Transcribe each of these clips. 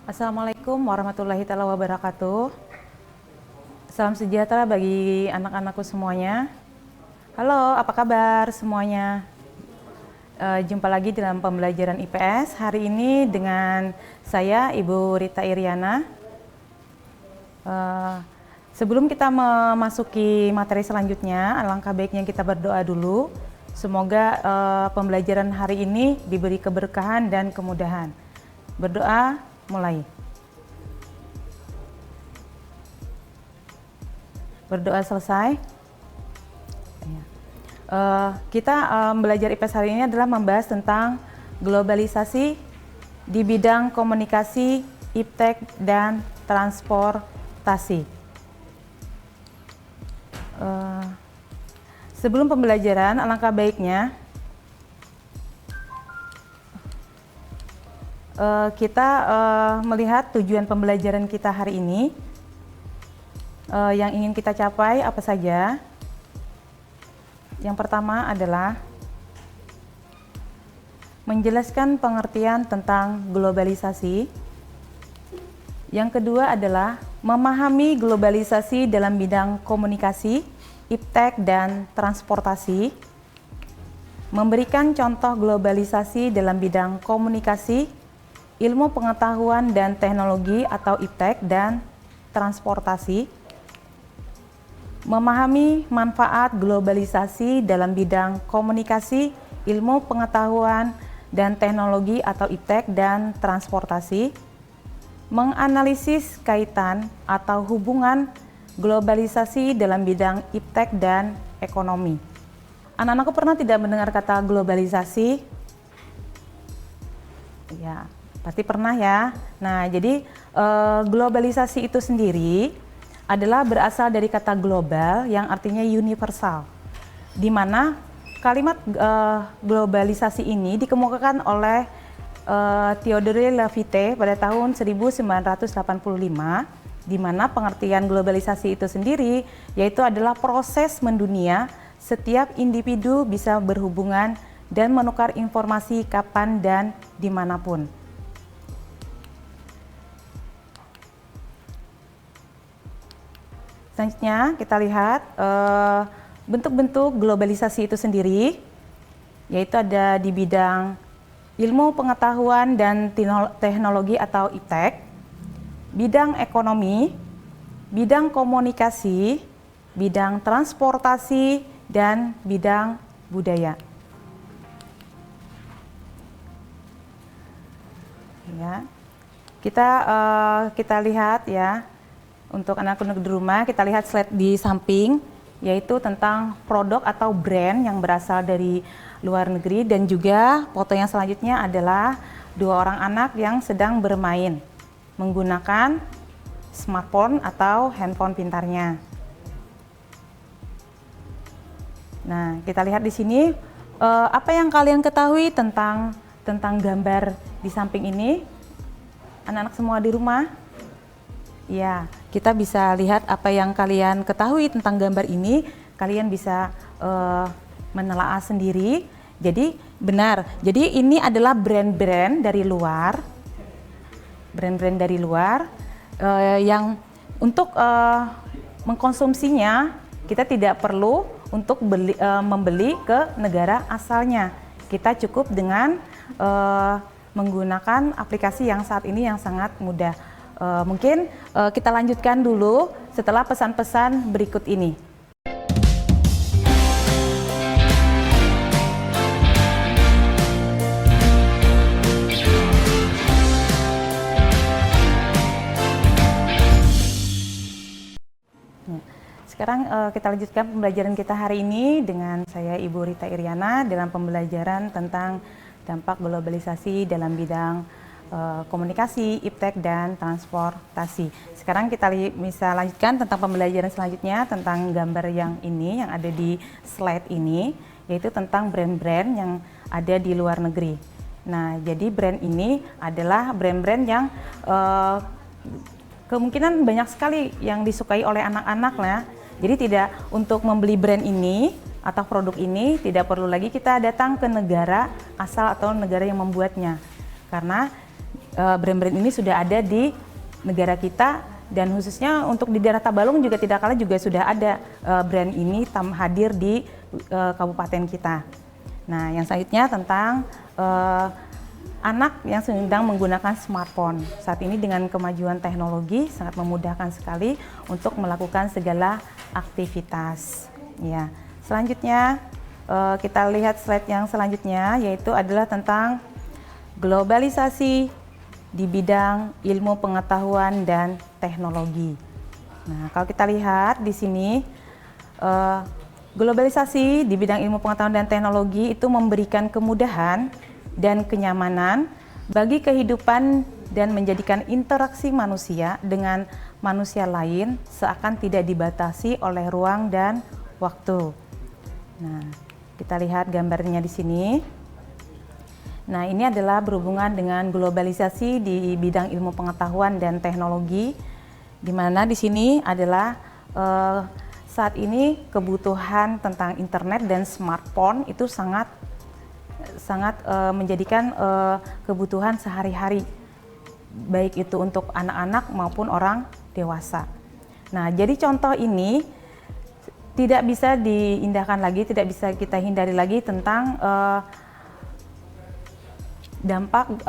Assalamualaikum warahmatullahi wabarakatuh. Salam sejahtera bagi anak-anakku semuanya. Halo, apa kabar semuanya? Jumpa lagi dalam pembelajaran IPS hari ini dengan saya Ibu Rita Iriana. Sebelum kita memasuki materi selanjutnya, alangkah baiknya kita berdoa dulu. Semoga pembelajaran hari ini diberi keberkahan dan kemudahan. Berdoa mulai. Berdoa selesai. Kita belajar IPS hari ini adalah membahas tentang globalisasi di bidang komunikasi, iptek, dan transportasi. Sebelum pembelajaran, alangkah baiknya kita melihat tujuan pembelajaran kita hari ini, yang ingin kita capai apa saja. Yang pertama adalah menjelaskan pengertian tentang globalisasi. Yang kedua adalah memahami globalisasi dalam bidang komunikasi, iptek, dan transportasi. Memberikan contoh globalisasi dalam bidang komunikasi, ilmu pengetahuan dan teknologi atau iptek dan transportasi. Memahami manfaat globalisasi dalam bidang komunikasi, ilmu pengetahuan dan teknologi atau iptek dan transportasi. Menganalisis kaitan atau hubungan globalisasi dalam bidang iptek dan ekonomi. Anak-anakku pernah tidak mendengar kata globalisasi? Ya, pasti pernah ya. Nah, jadi globalisasi itu sendiri adalah berasal dari kata global yang artinya universal, di mana kalimat globalisasi ini dikemukakan oleh Theodore Lafite pada tahun 1985, di mana pengertian globalisasi itu sendiri yaitu adalah proses mendunia, setiap individu bisa berhubungan dan menukar informasi kapan dan dimanapun. Selanjutnya kita lihat bentuk-bentuk globalisasi itu sendiri, yaitu ada di bidang ilmu pengetahuan dan teknologi atau iptek, bidang ekonomi, bidang komunikasi, bidang transportasi, dan bidang budaya. Ya, kita lihat ya. Untuk anak-anak di rumah, kita lihat slide di samping, yaitu tentang produk atau brand yang berasal dari luar negeri, dan juga foto yang selanjutnya adalah dua orang anak yang sedang bermain menggunakan smartphone atau handphone pintarnya. Nah, kita lihat di sini apa yang kalian ketahui tentang gambar di samping ini, anak-anak semua di rumah. Ya, kita bisa lihat apa yang kalian ketahui tentang gambar ini. Kalian bisa menelaah sendiri. Jadi benar. Jadi ini adalah brand-brand dari luar, yang untuk mengkonsumsinya kita tidak perlu untuk membeli ke negara asalnya. Kita cukup dengan menggunakan aplikasi yang saat ini yang sangat mudah. Mungkin kita lanjutkan dulu setelah pesan-pesan berikut ini. Sekarang kita lanjutkan pembelajaran kita hari ini dengan saya Ibu Rita Iriana dalam pembelajaran tentang dampak globalisasi dalam bidang komunikasi, iptek, dan transportasi. Sekarang kita bisa lanjutkan tentang pembelajaran selanjutnya tentang gambar yang ini, yang ada di slide ini, yaitu tentang brand-brand yang ada di luar negeri. Nah, jadi brand ini adalah brand-brand yang kemungkinan banyak sekali yang disukai oleh anak-anak lah. Jadi tidak, untuk membeli brand ini atau produk ini tidak perlu lagi kita datang ke negara asal atau negara yang membuatnya. Karena brand-brand ini sudah ada di negara kita, dan khususnya untuk di daerah Tabalong juga tidak kalah juga sudah ada brand ini hadir di kabupaten kita. Nah, yang selanjutnya tentang anak yang sedang menggunakan smartphone. Saat ini dengan kemajuan teknologi sangat memudahkan sekali untuk melakukan segala aktivitas. Ya. Selanjutnya kita lihat slide yang selanjutnya, yaitu adalah tentang globalisasi di bidang ilmu pengetahuan dan teknologi. Nah, kalau kita lihat di sini, globalisasi di bidang ilmu pengetahuan dan teknologi itu memberikan kemudahan dan kenyamanan bagi kehidupan dan menjadikan interaksi manusia dengan manusia lain seakan tidak dibatasi oleh ruang dan waktu. Nah, kita lihat gambarnya di sini. Nah, ini adalah berhubungan dengan globalisasi di bidang ilmu pengetahuan dan teknologi, di mana di sini adalah saat ini kebutuhan tentang internet dan smartphone itu sangat menjadikan kebutuhan sehari-hari, baik itu untuk anak-anak maupun orang dewasa. Nah, jadi contoh ini tidak bisa diindahkan lagi, tidak bisa kita hindari lagi tentang dampak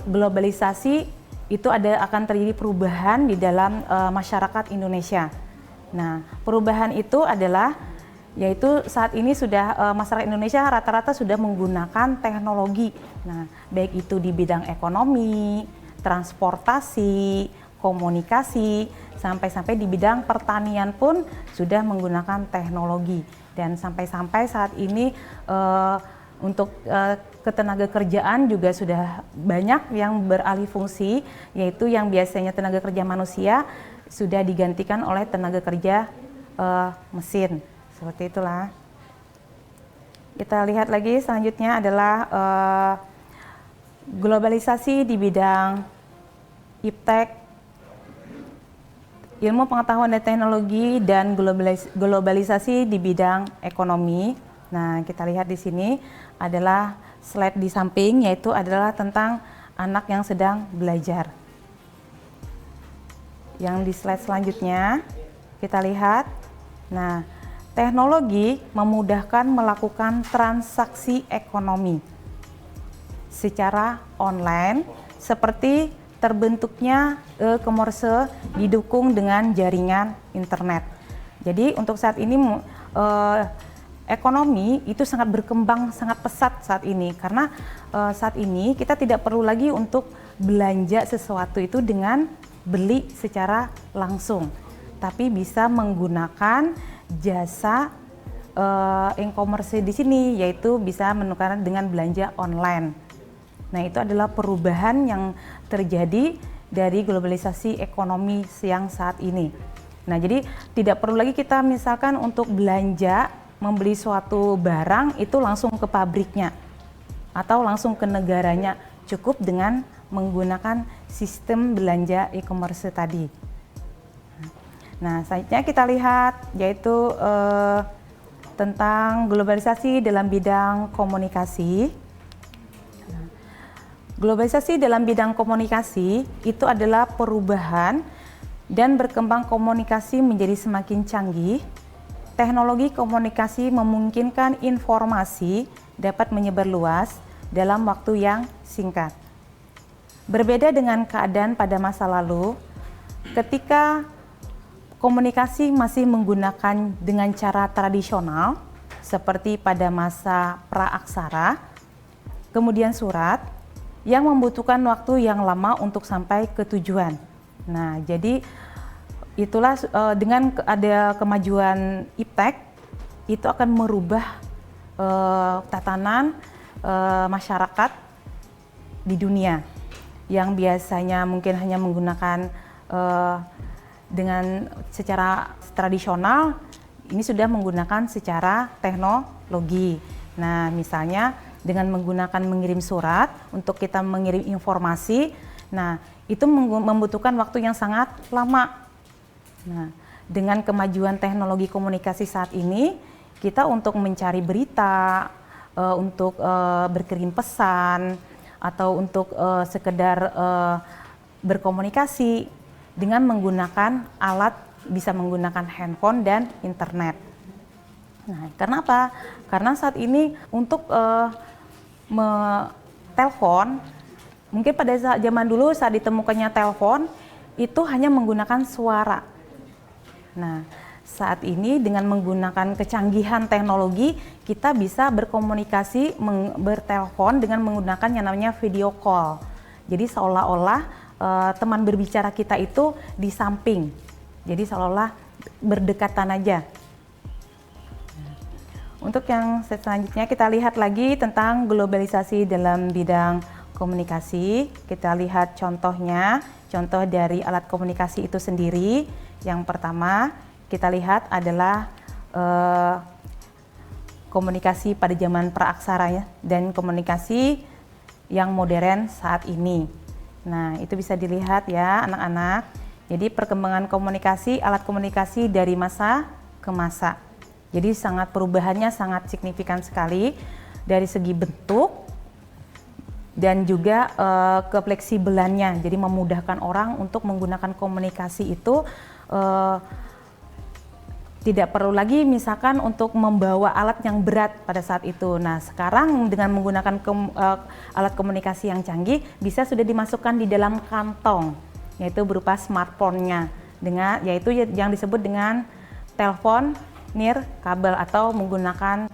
globalisasi itu akan terjadi perubahan di dalam masyarakat Indonesia. Nah, perubahan itu adalah yaitu saat ini sudah masyarakat Indonesia rata-rata sudah menggunakan teknologi. Nah, baik itu di bidang ekonomi, transportasi, komunikasi, sampai-sampai di bidang pertanian pun sudah menggunakan teknologi. Dan sampai-sampai saat ini untuk ketenaga kerjaan juga sudah banyak yang beralih fungsi, yaitu yang biasanya tenaga kerja manusia sudah digantikan oleh tenaga kerja mesin. Seperti itulah. Kita lihat lagi selanjutnya adalah globalisasi di bidang iptek, ilmu pengetahuan dan teknologi, dan globalisasi di bidang ekonomi. Nah, kita lihat di sini adalah slide di samping, yaitu adalah tentang anak yang sedang belajar. Yang di slide selanjutnya kita lihat, nah, teknologi memudahkan melakukan transaksi ekonomi secara online, seperti terbentuknya e-commerce didukung dengan jaringan internet. Jadi untuk saat ini ekonomi itu sangat berkembang, sangat pesat saat ini, karena saat ini kita tidak perlu lagi untuk belanja sesuatu itu dengan beli secara langsung, tapi bisa menggunakan jasa e-commerce di sini, yaitu bisa menukarkan dengan belanja online. Nah, itu adalah perubahan yang terjadi dari globalisasi ekonomi yang saat ini. Nah, jadi tidak perlu lagi kita misalkan untuk belanja, membeli suatu barang itu langsung ke pabriknya atau langsung ke negaranya, cukup dengan menggunakan sistem belanja e-commerce tadi. Nah, selanjutnya kita lihat yaitu tentang globalisasi dalam bidang komunikasi. Globalisasi dalam bidang komunikasi itu adalah perubahan dan berkembang komunikasi menjadi semakin canggih. Teknologi komunikasi memungkinkan informasi dapat menyebar luas dalam waktu yang singkat. Berbeda dengan keadaan pada masa lalu, ketika komunikasi masih menggunakan dengan cara tradisional, seperti pada masa praaksara, kemudian surat, yang membutuhkan waktu yang lama untuk sampai ke tujuan. Nah, jadi itulah dengan ada kemajuan iptek, itu akan merubah tatanan masyarakat di dunia, yang biasanya mungkin hanya menggunakan dengan secara tradisional, ini sudah menggunakan secara teknologi. Nah, misalnya dengan menggunakan mengirim surat untuk kita mengirim informasi, nah itu membutuhkan waktu yang sangat lama. Nah, dengan kemajuan teknologi komunikasi saat ini, kita untuk mencari berita, untuk berkirim pesan, atau untuk sekedar berkomunikasi dengan menggunakan alat, bisa menggunakan handphone dan internet. Nah, karena apa? Karena saat ini untuk telepon, mungkin pada zaman dulu saat ditemukannya telepon itu hanya menggunakan suara. Nah, saat ini dengan menggunakan kecanggihan teknologi, kita bisa berkomunikasi, bertelepon dengan menggunakan yang namanya video call. Jadi seolah-olah teman berbicara kita itu di samping. Jadi seolah-olah berdekatan aja. Untuk yang selanjutnya kita lihat lagi tentang globalisasi dalam bidang komunikasi. Kita lihat contohnya, contoh dari alat komunikasi itu sendiri. Yang pertama kita lihat adalah komunikasi pada zaman praaksara ya, dan komunikasi yang modern saat ini. Nah, itu bisa dilihat ya anak-anak. Jadi perkembangan komunikasi, alat komunikasi dari masa ke masa. Jadi perubahannya sangat signifikan sekali dari segi bentuk dan juga kefleksibelannya. Jadi memudahkan orang untuk menggunakan komunikasi itu tidak perlu lagi misalkan untuk membawa alat yang berat pada saat itu. Nah, sekarang dengan menggunakan alat komunikasi yang canggih bisa sudah dimasukkan di dalam kantong, yaitu berupa smartphone-nya, yaitu yang disebut dengan telepon nirkabel atau menggunakan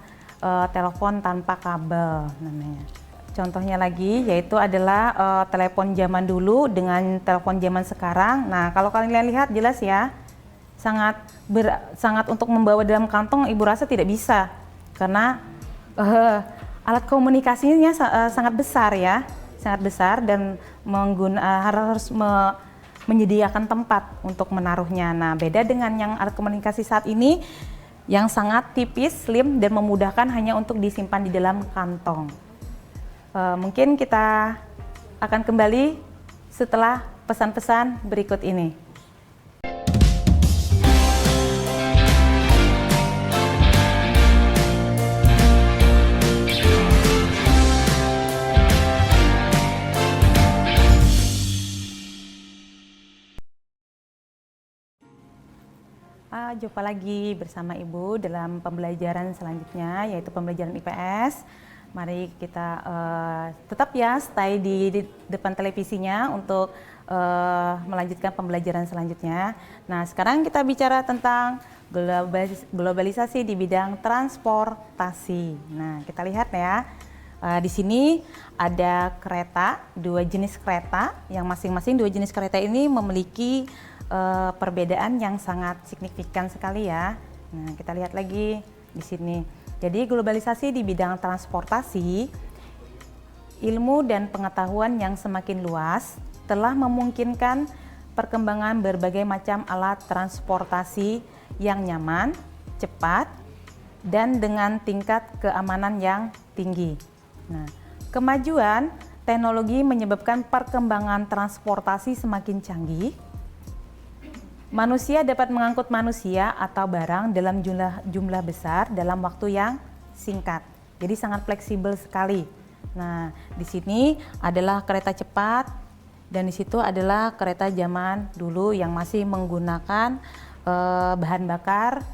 telepon tanpa kabel namanya. Contohnya lagi yaitu adalah telepon zaman dulu dengan telepon zaman sekarang. Nah, kalau kalian lihat jelas ya, sangat untuk membawa dalam kantong ibu rasa tidak bisa karena alat komunikasinya sangat besar ya, sangat besar dan harus menyediakan tempat untuk menaruhnya. Nah, beda dengan yang alat komunikasi saat ini yang sangat tipis, slim dan memudahkan hanya untuk disimpan di dalam kantong. Mungkin kita akan kembali setelah pesan-pesan berikut ini. Jumpa lagi bersama Ibu dalam pembelajaran selanjutnya, yaitu pembelajaran IPS. Mari kita tetap ya stay di depan televisinya untuk melanjutkan pembelajaran selanjutnya. Nah, sekarang kita bicara tentang globalisasi di bidang transportasi. Nah, kita lihat ya. Di sini ada kereta, dua jenis kereta, yang masing-masing dua jenis kereta ini memiliki perbedaan yang sangat signifikan sekali ya. Nah, kita lihat lagi di sini. Jadi globalisasi di bidang transportasi, ilmu dan pengetahuan yang semakin luas telah memungkinkan perkembangan berbagai macam alat transportasi yang nyaman, cepat, dan dengan tingkat keamanan yang tinggi. Nah, kemajuan teknologi menyebabkan perkembangan transportasi semakin canggih. Manusia dapat mengangkut manusia atau barang dalam jumlah besar dalam waktu yang singkat. Jadi sangat fleksibel sekali. Nah, di sini adalah kereta cepat dan di situ adalah kereta zaman dulu yang masih menggunakan bahan bakar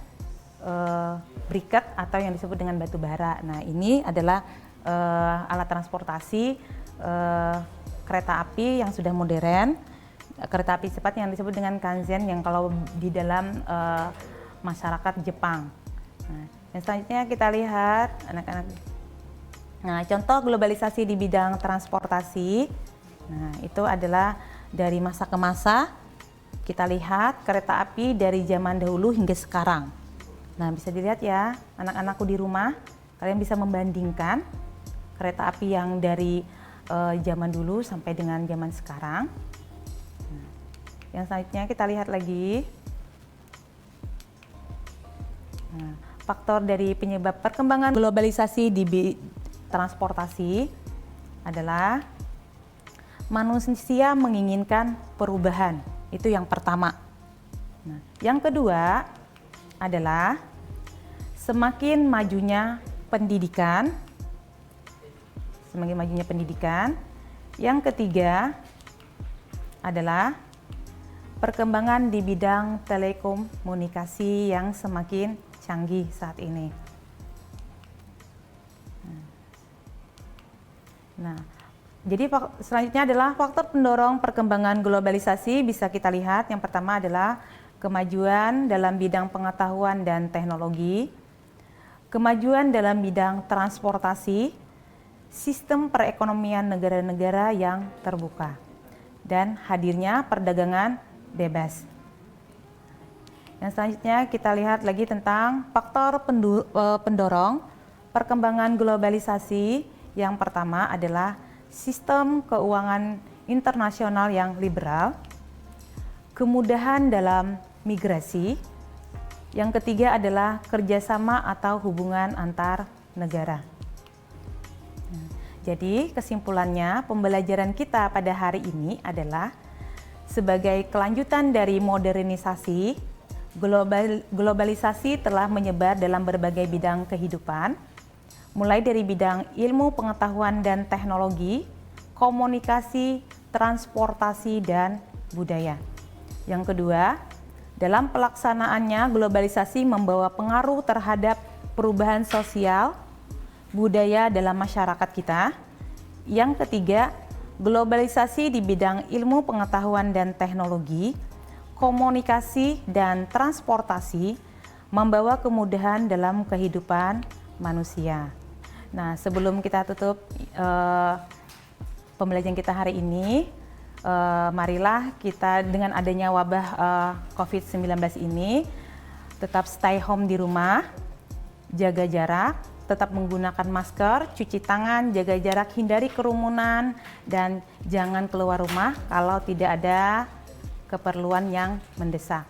briket atau yang disebut dengan batu bara. Nah, ini adalah alat transportasi kereta api yang sudah modern. Kereta api cepat yang disebut dengan Kanzen yang kalau di dalam masyarakat Jepang. Nah, yang selanjutnya kita lihat anak-anak. Nah, contoh globalisasi di bidang transportasi. Nah, itu adalah dari masa ke masa. Kita lihat kereta api dari zaman dahulu hingga sekarang. Nah, bisa dilihat ya anak-anakku di rumah. Kalian bisa membandingkan kereta api yang dari zaman dulu sampai dengan zaman sekarang. Yang selanjutnya kita lihat lagi. Nah, faktor dari penyebab perkembangan globalisasi di transportasi adalah manusia menginginkan perubahan. Itu yang pertama. Nah, yang kedua adalah semakin majunya pendidikan. Semakin majunya pendidikan. Yang ketiga adalah perkembangan di bidang telekomunikasi yang semakin canggih saat ini. Nah, jadi selanjutnya adalah faktor pendorong perkembangan globalisasi. Bisa kita lihat yang pertama adalah kemajuan dalam bidang pengetahuan dan teknologi, kemajuan dalam bidang transportasi, sistem perekonomian negara-negara yang terbuka, dan hadirnya perdagangan bebas. Yang selanjutnya kita lihat lagi tentang faktor pendorong perkembangan globalisasi. Yang pertama adalah sistem keuangan internasional yang liberal, kemudahan dalam migrasi. Yang ketiga adalah kerjasama atau hubungan antar negara. Jadi kesimpulannya, pembelajaran kita pada hari ini adalah sebagai kelanjutan dari modernisasi, globalisasi telah menyebar dalam berbagai bidang kehidupan, mulai dari bidang ilmu pengetahuan dan teknologi, komunikasi, transportasi, dan budaya. Yang kedua, dalam pelaksanaannya globalisasi membawa pengaruh terhadap perubahan sosial, budaya dalam masyarakat kita. Yang ketiga, globalisasi di bidang ilmu pengetahuan dan teknologi, komunikasi, dan transportasi membawa kemudahan dalam kehidupan manusia. Nah, sebelum kita tutup pembelajaran kita hari ini, marilah kita dengan adanya wabah COVID-19 ini tetap stay home di rumah, jaga jarak, tetap menggunakan masker, cuci tangan, jaga jarak, hindari kerumunan, dan jangan keluar rumah kalau tidak ada keperluan yang mendesak.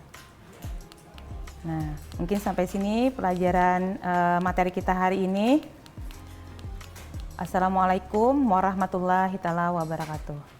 Nah, mungkin sampai sini pelajaran materi kita hari ini. Assalamualaikum warahmatullahi wabarakatuh.